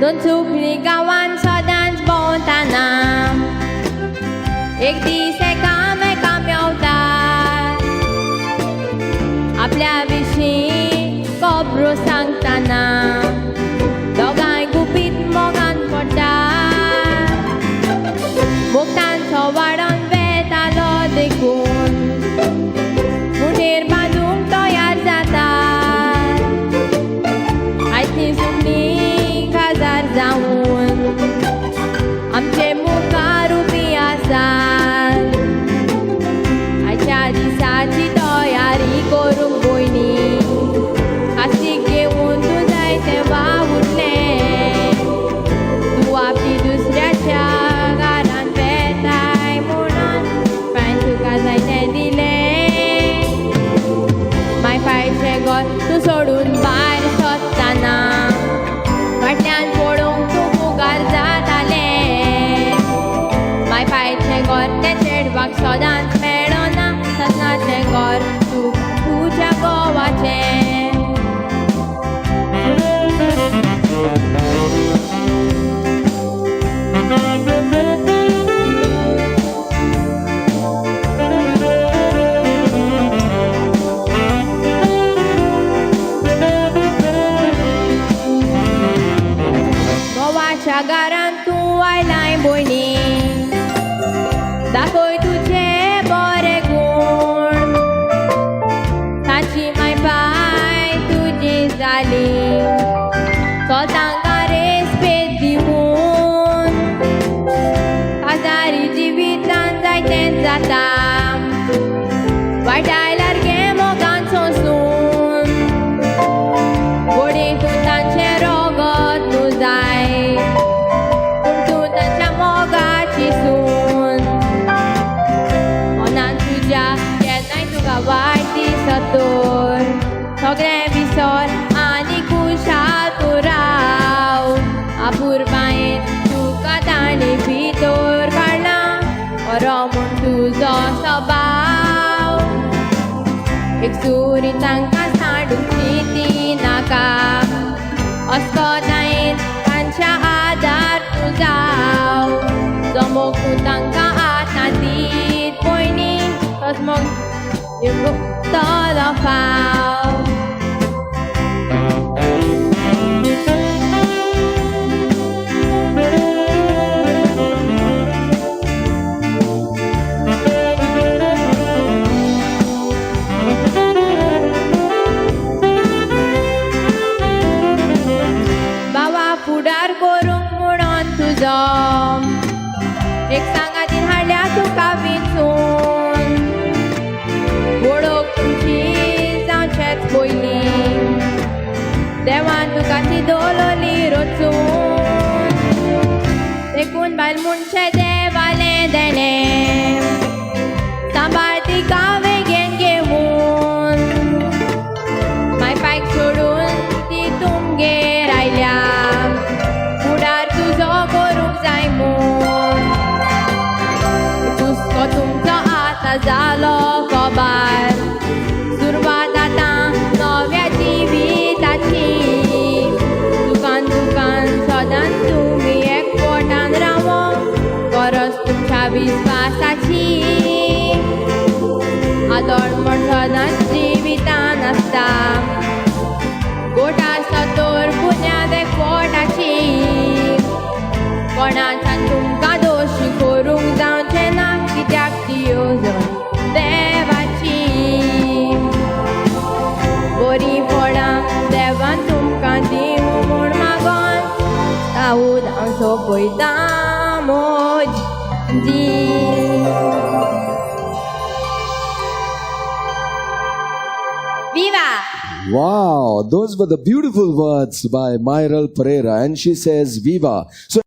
दोन चुकली गावान सदांच भोंवताना एक दीस एका मेवता आपल्या विशीं खबरो सांगताना दोगांय गुपीत मोगान पडटा मोगतांचो वाडोन वेतालो देखून मुठेर बांदूंक तयार जाता आयची सुकली काजार जावन आमचे मुखार उबी आसात आयच्या दिसाची तयारी करूंक भयणी काशीक घेवन तूं जाय तेवा उरलें तूं आपली दुसऱ्याच्या घरान वेताय म्हणून फायन तुका जाय तें दिलें माय फायचें घर तूं सोडून भायर सोदताना फाटल्यान पळोवंक तूं मुखार जातालें माय फायचें घर तें चेडवाक सदांच मेळना सजनाचें घर तूं तुज्या घोवाचें घोवाच्या घरान तूं आयलाय भयणी दाखय तुझे बरे गूण ताची माय बाय तुजी जाली स्वतांका रेस्पेद दिवून काजारी जिवितान जायतें जाता वायट आयल्यार घे मोगान सोंसून घोडी तूं तांचें रगत न्हू जाय पूण तूं तांच्या मोगाची सून मनान तुज्या केन्नाय तुका वायट दिसतोर सगळें विसर आनी खुशाल तूं राव आपुरबायेन तुका ताणी भितर काडला बरो म्हूण तुजो स्वभाव एक सुरी तांकां सांडूंक ती नाका अस्कोतायेन तांच्या आदार तूं जाव जमोग तूं तांकां आतां दीत भयणी तसमोग तलो फाव बाबा फुडार करूंक म्हणून तुजो एक सांगातीन हाडल्या तुका विचून वळख तुमची जावचेच पयलीं देवान तुका ती दवरली रचून देखून बायल म्हणचें देवालें देणें सांबाळ तिका वेगेन घेवून माय पायक सोडून ती तुमगेर आयल्या फुडार तुजो करूंक जाय म्हूण हुस्को तुमचो आतां जालो कोबार सुरवात आतां नव्या जिविताची दुकान सदांच तुमी एकवटान रावो गरज तुमच्या विस्वासाची आदोळ म्हण सदांच जिवितान आसता गोठ आसता तर पुण्यात एकवटाची कोणाच्यान तुमकां दोशी करूंक जावचें ना कित्याक ती येवजण देवाची बरीं फळां देवान तुमकां दिवं म्हूण मागोन सावूद हांव सोंपयता मोजी Viva! Wow, those were the beautiful words by Myral Pereira, and she says, Viva. So